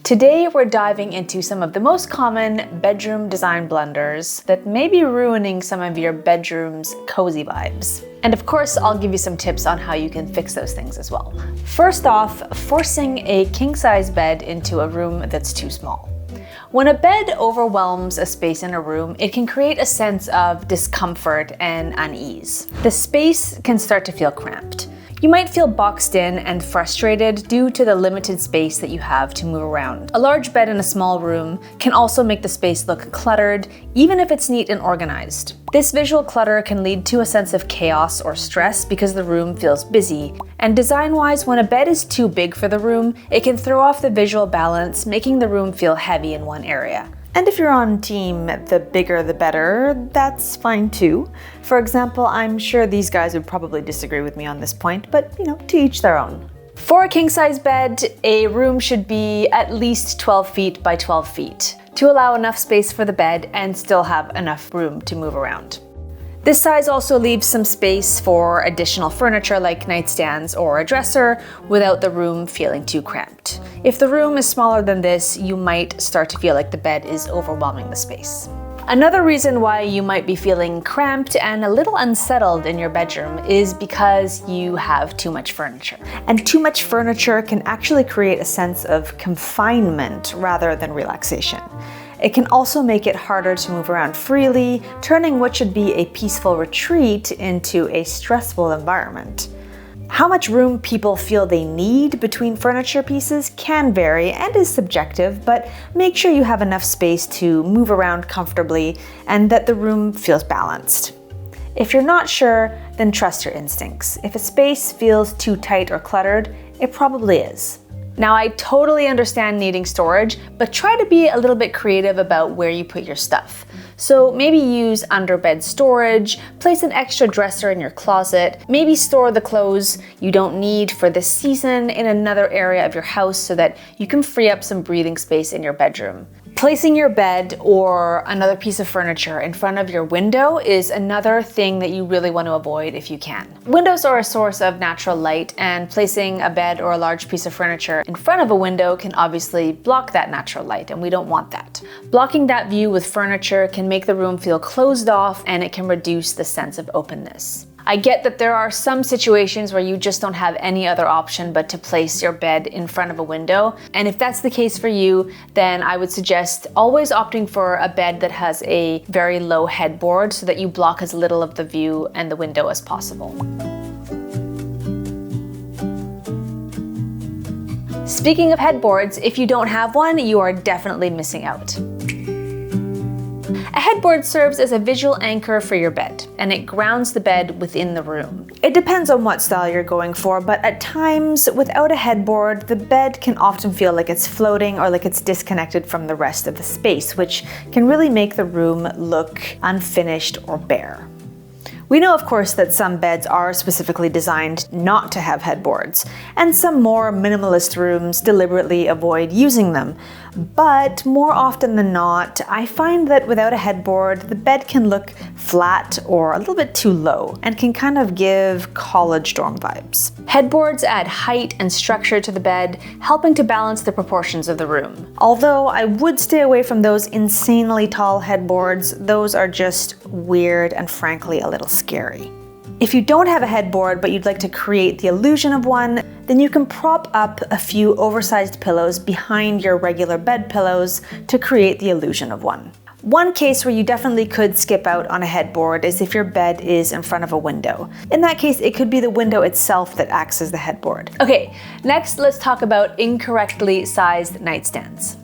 Today we're diving into some of the most common bedroom design blunders that may be ruining some of your bedroom's cozy vibes. And of course, I'll give you some tips on how you can fix those things as well. First off, forcing a king-size bed into a room that's too small. When a bed overwhelms a space in a room, it can create a sense of discomfort and unease. The space can start to feel cramped. You might feel boxed in and frustrated due to the limited space that you have to move around. A large bed in a small room can also make the space look cluttered, even if it's neat and organized. This visual clutter can lead to a sense of chaos or stress because the room feels busy. And design-wise, when a bed is too big for the room, it can throw off the visual balance, making the room feel heavy in one area. And if you're on team the bigger the better, that's fine too. For example, I'm sure these guys would probably disagree with me on this point, but to each their own. For a king-size bed, a room should be at least 12 feet by 12 feet to allow enough space for the bed and still have enough room to move around. This size also leaves some space for additional furniture like nightstands or a dresser without the room feeling too cramped. If the room is smaller than this, you might start to feel like the bed is overwhelming the space. Another reason why you might be feeling cramped and a little unsettled in your bedroom is because you have too much furniture. And too much furniture can actually create a sense of confinement rather than relaxation. It can also make it harder to move around freely, turning what should be a peaceful retreat into a stressful environment. How much room people feel they need between furniture pieces can vary and is subjective, but make sure you have enough space to move around comfortably and that the room feels balanced. If you're not sure, then trust your instincts. If a space feels too tight or cluttered, it probably is. Now, I totally understand needing storage, but try to be a little bit creative about where you put your stuff. So maybe use underbed storage, place an extra dresser in your closet, maybe store the clothes you don't need for this season in another area of your house so that you can free up some breathing space in your bedroom. Placing your bed or another piece of furniture in front of your window is another thing that you really want to avoid if you can. Windows are a source of natural light, and placing a bed or a large piece of furniture in front of a window can obviously block that natural light, and we don't want that. Blocking that view with furniture can make the room feel closed off, and it can reduce the sense of openness. I get that there are some situations where you just don't have any other option but to place your bed in front of a window. And if that's the case for you, then I would suggest always opting for a bed that has a very low headboard so that you block as little of the view and the window as possible. Speaking of headboards, if you don't have one, you are definitely missing out. A headboard serves as a visual anchor for your bed, and it grounds the bed within the room. It depends on what style you're going for, but at times, without a headboard, the bed can often feel like it's floating or like it's disconnected from the rest of the space, which can really make the room look unfinished or bare. We know, of course, that some beds are specifically designed not to have headboards, and some more minimalist rooms deliberately avoid using them. But more often than not, I find that without a headboard, the bed can look flat or a little bit too low and can kind of give college dorm vibes. Headboards add height and structure to the bed, helping to balance the proportions of the room. Although I would stay away from those insanely tall headboards, those are just weird and frankly a little scary. If you don't have a headboard but you'd like to create the illusion of one, then you can prop up a few oversized pillows behind your regular bed pillows to create the illusion of one. One case where you definitely could skip out on a headboard is if your bed is in front of a window. In that case, it could be the window itself that acts as the headboard. Okay, next let's talk about incorrectly sized nightstands.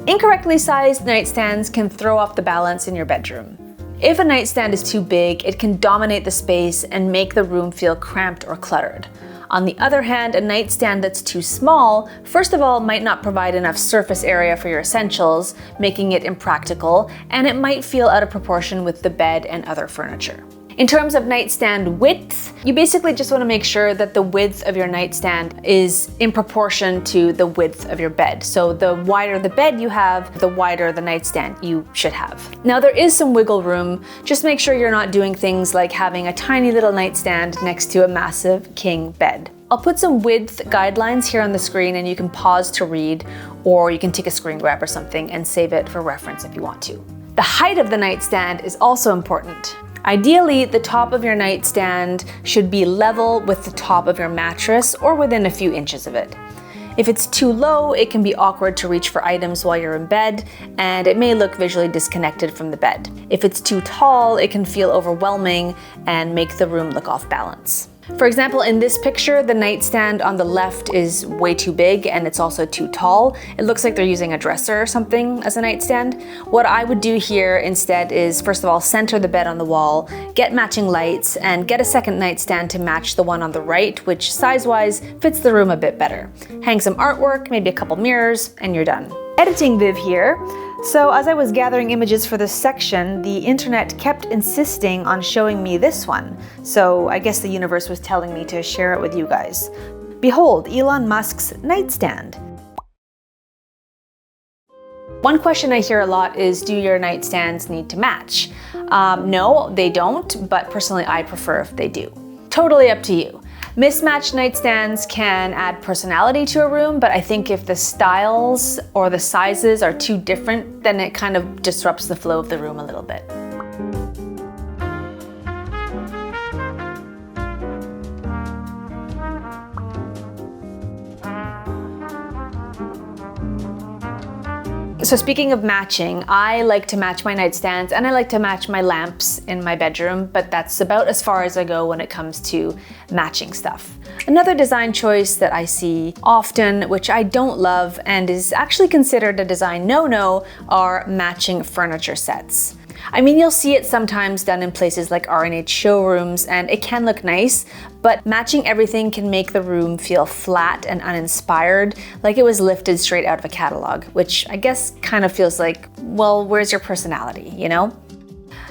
Incorrectly sized nightstands can throw off the balance in your bedroom. If a nightstand is too big, it can dominate the space and make the room feel cramped or cluttered. On the other hand, a nightstand that's too small, first of all, might not provide enough surface area for your essentials, making it impractical, and it might feel out of proportion with the bed and other furniture. In terms of nightstand width, you basically just want to make sure that the width of your nightstand is in proportion to the width of your bed. So the wider the bed you have, the wider the nightstand you should have. Now there is some wiggle room. Just make sure you're not doing things like having a tiny little nightstand next to a massive king bed. I'll put some width guidelines here on the screen and you can pause to read, or you can take a screen grab or something and save it for reference if you want to. The height of the nightstand is also important. Ideally, the top of your nightstand should be level with the top of your mattress or within a few inches of it. If it's too low, it can be awkward to reach for items while you're in bed, and it may look visually disconnected from the bed. If it's too tall, it can feel overwhelming and make the room look off balance. For example, in this picture, the nightstand on the left is way too big and it's also too tall. It looks like they're using a dresser or something as a nightstand. What I would do here instead is, first of all, center the bed on the wall, get matching lights, and get a second nightstand to match the one on the right, which size-wise fits the room a bit better. Hang some artwork, maybe a couple mirrors, and you're done. Editing Viv here. So as I was gathering images for this section, the internet kept insisting on showing me this one. So I guess the universe was telling me to share it with you guys. Behold, Elon Musk's nightstand. One question I hear a lot is, do your nightstands need to match? No, they don't, but personally I prefer if they do. Totally up to you. Mismatched nightstands can add personality to a room, but I think if the styles or the sizes are too different, then it kind of disrupts the flow of the room a little bit. So speaking of matching, I like to match my nightstands and I like to match my lamps in my bedroom, but that's about as far as I go when it comes to matching stuff. Another design choice that I see often, which I don't love and is actually considered a design no-no, are matching furniture sets. I mean, you'll see it sometimes done in places like R&H showrooms, and it can look nice, but matching everything can make the room feel flat and uninspired, like it was lifted straight out of a catalog, which I guess kind of feels like, well, where's your personality, you know?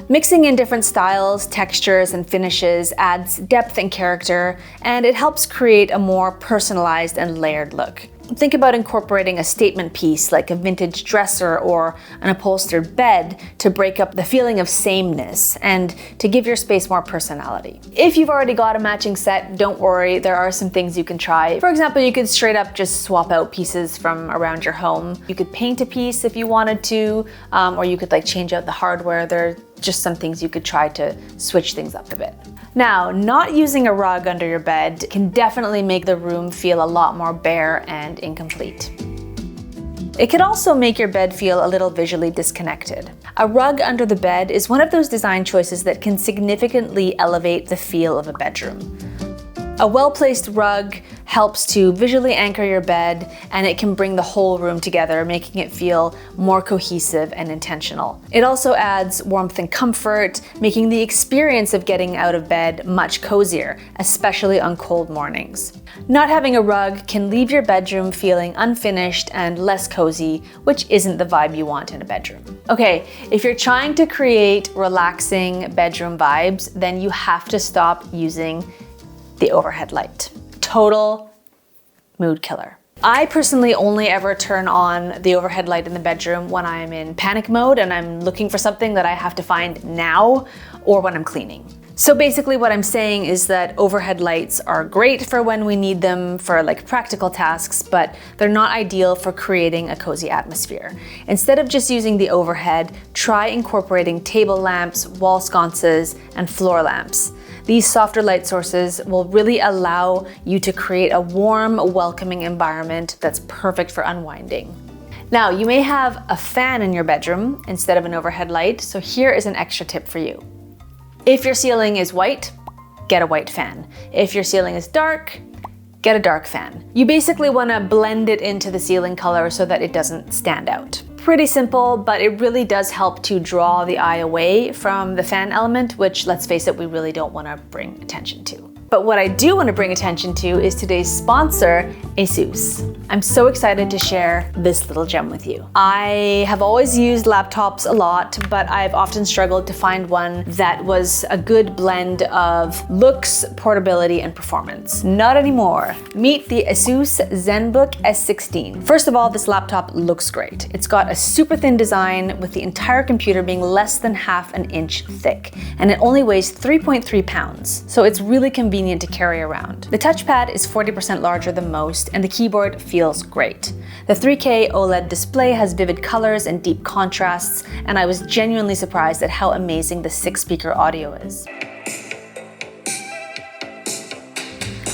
Mixing in different styles, textures, and finishes adds depth and character, and it helps create a more personalized and layered look. Think about incorporating a statement piece like a vintage dresser or an upholstered bed to break up the feeling of sameness and to give your space more personality. If you've already got a matching set, don't worry, there are some things you can try. For example, you could straight up just swap out pieces from around your home. You could paint a piece if you wanted to, or you could like change out the hardware. There are just some things you could try to switch things up a bit. Now, not using a rug under your bed can definitely make the room feel a lot more bare and incomplete. It can also make your bed feel a little visually disconnected. A rug under the bed is one of those design choices that can significantly elevate the feel of a bedroom. A well-placed rug helps to visually anchor your bed, and it can bring the whole room together, making it feel more cohesive and intentional. It also adds warmth and comfort, making the experience of getting out of bed much cozier, especially on cold mornings. Not having a rug can leave your bedroom feeling unfinished and less cozy, which isn't the vibe you want in a bedroom. Okay, if you're trying to create relaxing bedroom vibes, then you have to stop using the overhead light. Total mood killer. I personally only ever turn on the overhead light in the bedroom when I'm in panic mode and I'm looking for something that I have to find now, or when I'm cleaning. So basically what I'm saying is that overhead lights are great for when we need them for like practical tasks, but they're not ideal for creating a cozy atmosphere. Instead of just using the overhead, try incorporating table lamps, wall sconces, and floor lamps. These softer light sources will really allow you to create a warm, welcoming environment that's perfect for unwinding. Now, you may have a fan in your bedroom instead of an overhead light, so here is an extra tip for you. If your ceiling is white, get a white fan. If your ceiling is dark, get a dark fan. You basically want to blend it into the ceiling color so that it doesn't stand out. Pretty simple, but it really does help to draw the eye away from the fan element, which, let's face it, we really don't want to bring attention to. But what I do want to bring attention to is today's sponsor, ASUS. I'm so excited to share this little gem with you. I have always used laptops a lot, but I've often struggled to find one that was a good blend of looks, portability, and performance. Not anymore. Meet the ASUS ZenBook S16. First of all, this laptop looks great. It's got a super thin design with the entire computer being less than half an inch thick, and it only weighs 3.3 pounds. So it's really convenient convenient to carry around. The touchpad is 40% larger than most, and the keyboard feels great. The 3K OLED display has vivid colors and deep contrasts, and I was genuinely surprised at how amazing the 6-speaker audio is.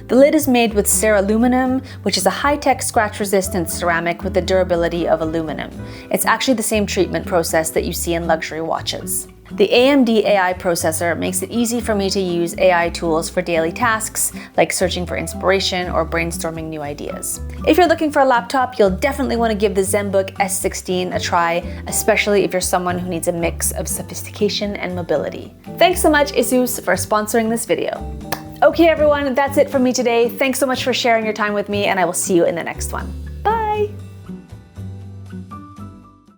The lid is made with Ceraluminum, which is a high-tech scratch-resistant ceramic with the durability of aluminum. It's actually the same treatment process that you see in luxury watches. The AMD AI processor makes it easy for me to use AI tools for daily tasks, like searching for inspiration or brainstorming new ideas. If you're looking for a laptop, you'll definitely want to give the ZenBook S16 a try, especially if you're someone who needs a mix of sophistication and mobility. Thanks so much, Asus, for sponsoring this video. Okay everyone, that's it from me today. Thanks so much for sharing your time with me, and I will see you in the next one.